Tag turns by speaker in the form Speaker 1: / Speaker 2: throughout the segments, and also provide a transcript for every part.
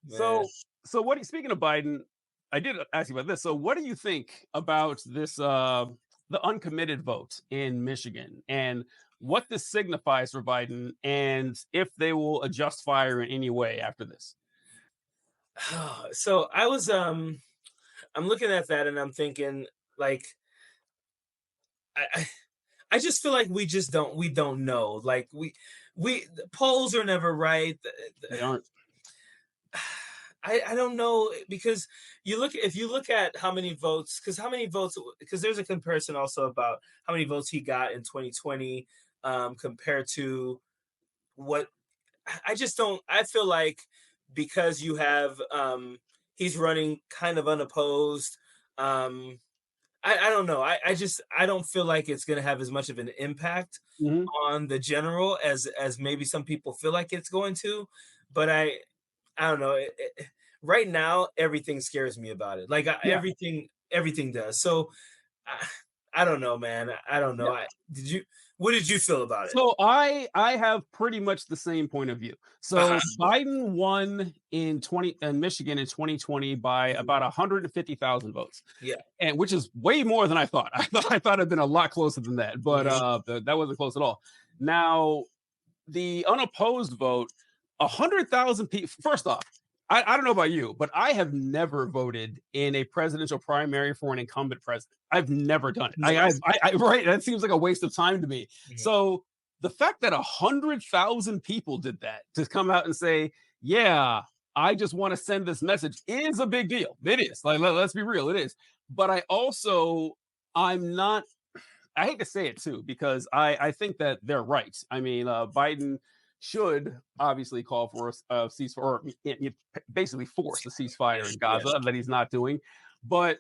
Speaker 1: Man.
Speaker 2: So speaking of Biden, I did ask you about this. So what do you think about this the uncommitted vote in Michigan and what this signifies for Biden and if they will adjust fire in any way after this?
Speaker 1: So I'm looking at that and I'm thinking like I I just feel like we don't know. Like the polls are never right.
Speaker 2: They aren't.
Speaker 1: I don't know because if you look at how many votes, because there's a comparison also about how many votes he got in 2020 compared to what I just don't. I feel like because you have he's running kind of unopposed. Um, I don't know. I don't feel like it's going to have as much of an impact
Speaker 2: Mhm.
Speaker 1: on the general as maybe some people feel like it's going to. But I don't know. Right now, everything scares me about it. Like
Speaker 2: Yeah.
Speaker 1: everything does. So I, I don't know, man. I don't know. Did you? What did you feel about it?
Speaker 2: So I have pretty much the same point of view.
Speaker 1: Uh-huh.
Speaker 2: So Biden won in Michigan in 2020 by about 150,000 votes.
Speaker 1: Yeah.
Speaker 2: And which is way more than I thought. I thought it'd been a lot closer than that, but
Speaker 1: Mhm.
Speaker 2: that wasn't close at all. Now, the unopposed vote, 100,000 people. First off, I don't know about you, but I have never voted in a presidential primary for an incumbent president. I've never done it.
Speaker 1: No.
Speaker 2: Right. That seems like a waste of time to me.
Speaker 1: Mhm.
Speaker 2: So the fact that 100,000 people did that to come out and say, yeah, I just want to send this message is a big deal. It is. Like, let's be real, it is. But I'm not I hate to say it too, because I think that they're right. I mean, Biden should obviously call for a ceasefire, or basically force a ceasefire in
Speaker 1: Yes.
Speaker 2: Gaza that he's not doing. But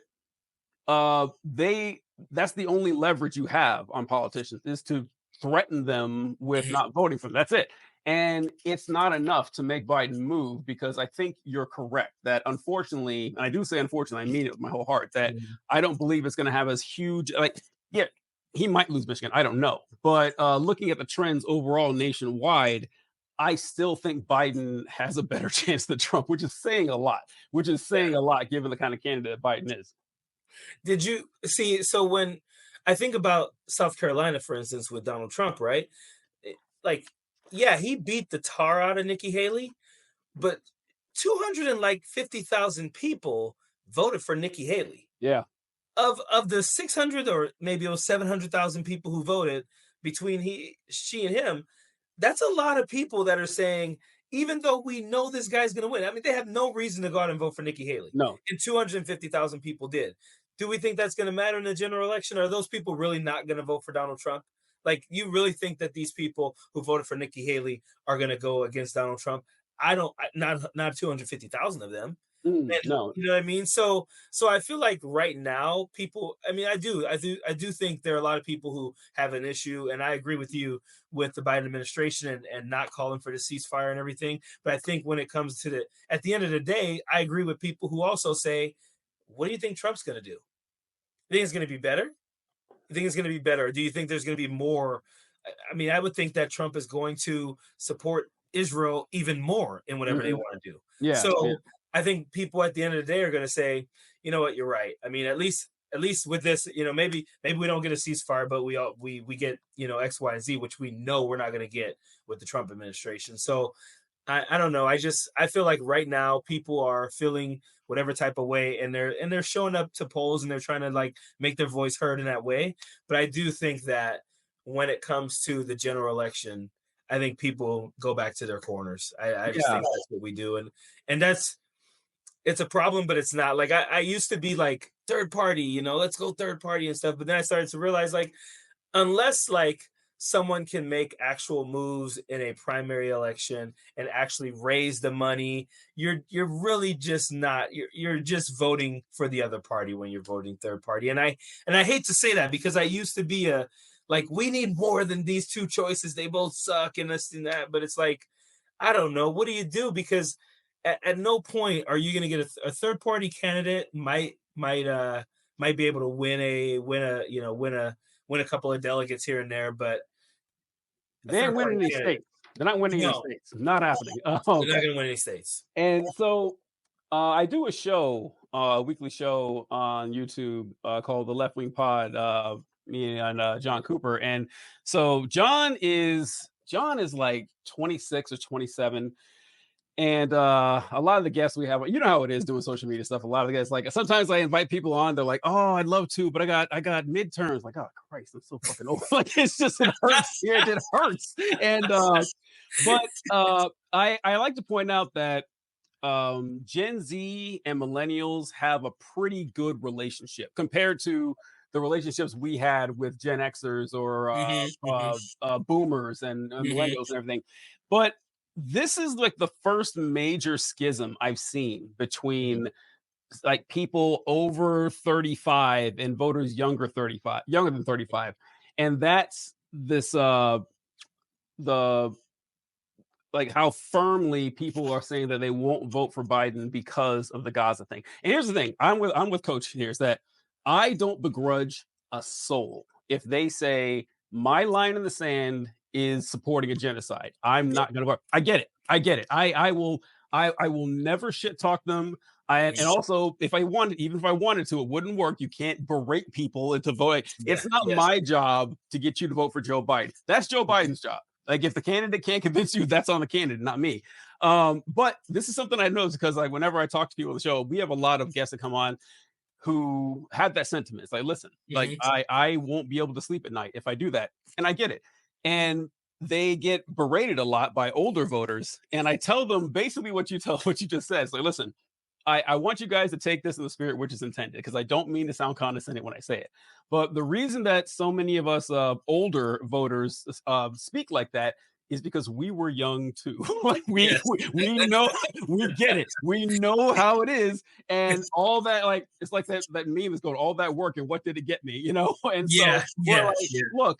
Speaker 2: they that's the only leverage you have on politicians is to threaten them with
Speaker 1: Mhm.
Speaker 2: not voting for them. That's it. And it's not enough to make Biden move because I think you're correct that unfortunately, and I do say unfortunately, I mean it with my whole heart, that
Speaker 1: Mhm.
Speaker 2: I don't believe it's going to have as huge, like, yeah, he might lose Michigan. I don't know. But looking at the trends overall nationwide, I still think Biden has a better chance than Trump, which is saying a lot, given the kind of candidate Biden is.
Speaker 1: Did you see? So when I think about South Carolina, for instance, with Donald Trump, right? Like, yeah, he beat the tar out of Nikki Haley, but 200 and like 50,000 people voted for Nikki Haley.
Speaker 2: Yeah.
Speaker 1: Of the 600 or maybe it was 700,000 people who voted between she and him, that's a lot of people that are saying, even though we know this guy's going to win, I mean, they have no reason to go out and vote for Nikki Haley.
Speaker 2: No.
Speaker 1: And 250,000 people did. Do we think that's going to matter in the general election? Are those people really not going to vote for Donald Trump? Like, you really think that these people who voted for Nikki Haley are going to go against Donald Trump? I don't, not 250,000 of them. And
Speaker 2: No.
Speaker 1: you know what I mean? So I feel like right now people, I mean, I do think there are a lot of people who have an issue, and I agree with you with the Biden administration and not calling for the ceasefire and everything. But I think when it comes to at the end of the day, I agree with people who also say, what do you think Trump's going to do? You think it's going to be better? You think it's going to be better? Or do you think there's going to be more? I mean, I would think that Trump is going to support Israel even more in whatever they
Speaker 2: Mhm.
Speaker 1: want to do.
Speaker 2: Yeah, yeah.
Speaker 1: So I think people at the end of the day are going to say, you know what, you're right. I mean, at least with this, maybe we don't get a ceasefire, but we get X, Y, and Z, which we know we're not going to get with the Trump administration. So I don't know. I feel like right now people are feeling whatever type of way, and they're showing up to polls and they're trying to like make their voice heard in that way. But I do think that when it comes to the general election, I think people go back to their corners. I just
Speaker 2: Yeah.
Speaker 1: think that's what we do, and that's it's a problem, but it's not. Like I used to be like third party, let's go third party and stuff. But then I started to realize like unless like someone can make actual moves in a primary election and actually raise the money, you're really just not you're just voting for the other party when you're voting third party. And I hate to say that because I used to be a like we need more than these two choices, they both suck and this and that. But it's like I don't know, what do you do? Because at no point are you going to get a third party candidate might be able to win a couple of delegates here and there, but a
Speaker 2: They
Speaker 1: third
Speaker 2: ain't
Speaker 1: party
Speaker 2: winning any
Speaker 1: candidate,
Speaker 2: states. They're not winning any
Speaker 1: No,
Speaker 2: states. Not happening.
Speaker 1: they're not gonna win any states.
Speaker 2: And so I do a show, a weekly show on YouTube called the Left Wing Pod. Me and John Cooper, and so John is like 26 or 27, and a lot of the guests we have, you know how it is doing social media stuff. A lot of the guys, like sometimes I invite people on, they're like, "Oh, I'd love to, but I got midterms." Like, oh Christ, I'm so fucking old. Like it's just it hurts. Yeah, it hurts. And I like to point out that Gen Z and millennials have a pretty good relationship compared to the relationships we had with Gen Xers or
Speaker 1: Mhm, mhm,
Speaker 2: boomers and
Speaker 1: mhm.
Speaker 2: millennials and everything. But this is like the first major schism I've seen
Speaker 1: Mhm.
Speaker 2: between like people over 35 and voters younger than 35. And that's this the like how firmly people are saying that they won't vote for Biden because of the Gaza thing. And here's the thing: I'm with Coach here is that I don't begrudge a soul if they say my line in the sand is supporting a genocide. I'm
Speaker 1: Yeah,
Speaker 2: not going to work. I get it. I get it. I will never shit talk them. And
Speaker 1: mhm.
Speaker 2: also, if I wanted, even if I wanted to, it wouldn't work. You can't berate people into voting.
Speaker 1: Yeah,
Speaker 2: It's not
Speaker 1: yes.
Speaker 2: my job to get you to vote for Joe Biden. That's Joe
Speaker 1: Mhm.
Speaker 2: Biden's job. Like if the candidate can't convince you, that's on the candidate, not me. But this is something I noticed because like whenever I talk to people on the show, we have a lot of guests that come on who have that sentiment. It's like, listen, like
Speaker 1: Mhm.
Speaker 2: I won't be able to sleep at night if I do that. And I get it. And they get berated a lot by older voters. And I tell them basically what you just said. It's like, listen, I want you guys to take this in the spirit which is intended because I don't mean to sound condescending when I say it. But the reason that so many of us older voters speak like that is because we were young too. Like we,
Speaker 1: Yes.
Speaker 2: we know we get it. We know how it is, and all that like it's like that meme is going all that work and what did it get me? You know. And
Speaker 1: Yeah,
Speaker 2: so we're
Speaker 1: yeah,
Speaker 2: like,
Speaker 1: yeah.
Speaker 2: look,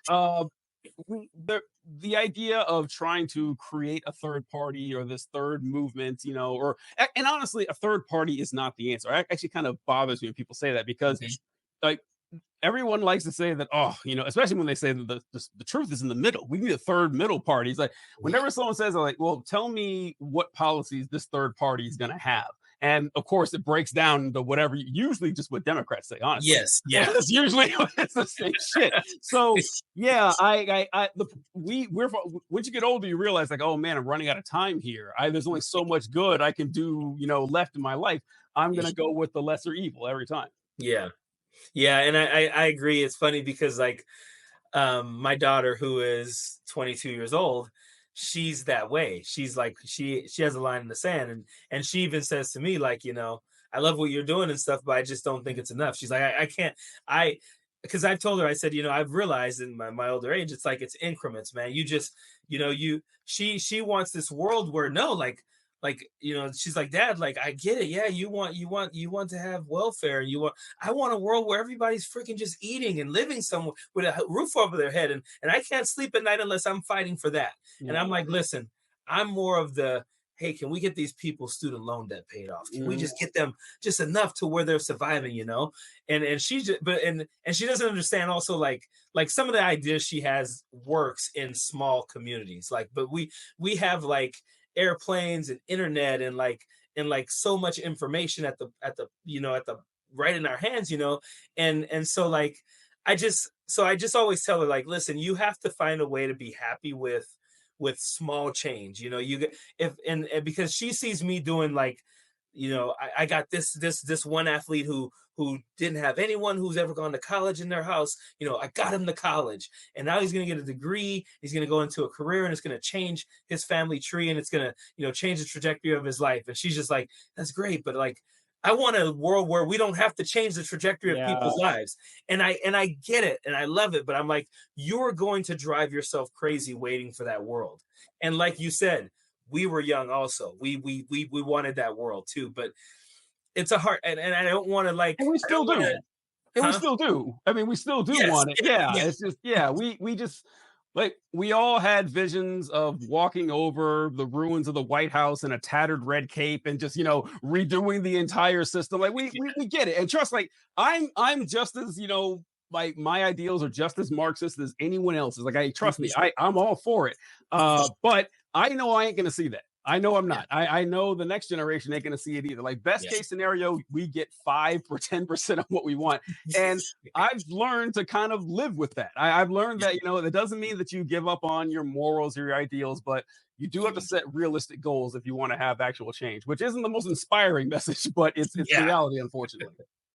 Speaker 2: the idea of trying to create a third party or this third movement, and honestly, a third party is not the answer. It actually kind of bothers me when people say that because
Speaker 1: Mhm.
Speaker 2: like everyone likes to say that, oh, especially when they say that the truth is in the middle. We need a third middle party. It's like
Speaker 1: Yeah.
Speaker 2: whenever someone says, like, well, tell me what policies this third party is going to have. And of course, it breaks down to whatever, usually just what Democrats say, honestly.
Speaker 1: Yes, yeah.
Speaker 2: It's usually it's the same shit. So, yeah, we're once you get older, you realize, like, oh man, I'm running out of time here. There's only so much good I can do, left in my life. I'm going to go with the lesser evil every time.
Speaker 1: Yeah. Yeah, and I agree. It's funny because like my daughter who is 22 years old, she's that way. She's like she has a line in the sand, and she even says to me like, I love what you're doing and stuff, but I just don't think it's enough. She's like, I can't. I Because I've told her, I said, I've realized in my older age, it's like it's increments, man. You just, you she wants this world where no, she's like, Dad, like I get it. Yeah, you want to have welfare, and I want a world where everybody's freaking just eating and living somewhere with a roof over their head, and I can't sleep at night unless I'm fighting for that. And
Speaker 2: Yeah.
Speaker 1: I'm like, listen, I'm more of the, hey, can we get these people student loan debt paid off? Can we
Speaker 2: Mhm.
Speaker 1: just get them just enough to where they're surviving? And she just and she doesn't understand also like some of the ideas she has works in small communities. Like, but we have like airplanes and internet and so much information at the right in our hands. And so like I just always tell her like, listen, you have to find a way to be happy with small change. You get if and because she sees me doing like, I got this one athlete who didn't have anyone who's ever gone to college in their house. I got him to college, and now he's going to get a degree. He's going to go into a career, and it's going to change his family tree, and it's going to change the trajectory of his life. And she's just like, that's great, but like, I want a world where we don't have to change the trajectory of
Speaker 2: Yeah.
Speaker 1: people's lives. And I get it, and I love it, but I'm like, you're going to drive yourself crazy waiting for that world. And like you said, we were young also. We wanted that world too, but it's a hard, and I don't want to like,
Speaker 2: And we
Speaker 1: I
Speaker 2: still
Speaker 1: don't want
Speaker 2: do.
Speaker 1: to,
Speaker 2: And we
Speaker 1: huh?
Speaker 2: still do. I mean, we still do
Speaker 1: Yes,
Speaker 2: want it.
Speaker 1: yeah,
Speaker 2: Yeah,
Speaker 1: yeah,
Speaker 2: it's just yeah, we just like we all had visions of walking over the ruins of the White House in a tattered red cape and just, redoing the entire system. Like we get it. And trust like I'm just as, like my ideals are just as Marxist as anyone else's. Like I trust me, I'm all for it. But I know I ain't gonna see that. I know I'm
Speaker 1: Yeah.
Speaker 2: not. I know the next generation ain't gonna see it either. Like best
Speaker 1: Yeah.
Speaker 2: case scenario, we get 5 or 10% of what we want. And I've learned to kind of live with that. I've learned
Speaker 1: Yeah.
Speaker 2: that, it doesn't mean that you give up on your morals or your ideals, but you do have to set realistic goals if you want to have actual change, which isn't the most inspiring message, but it's
Speaker 1: Yeah.
Speaker 2: reality, unfortunately.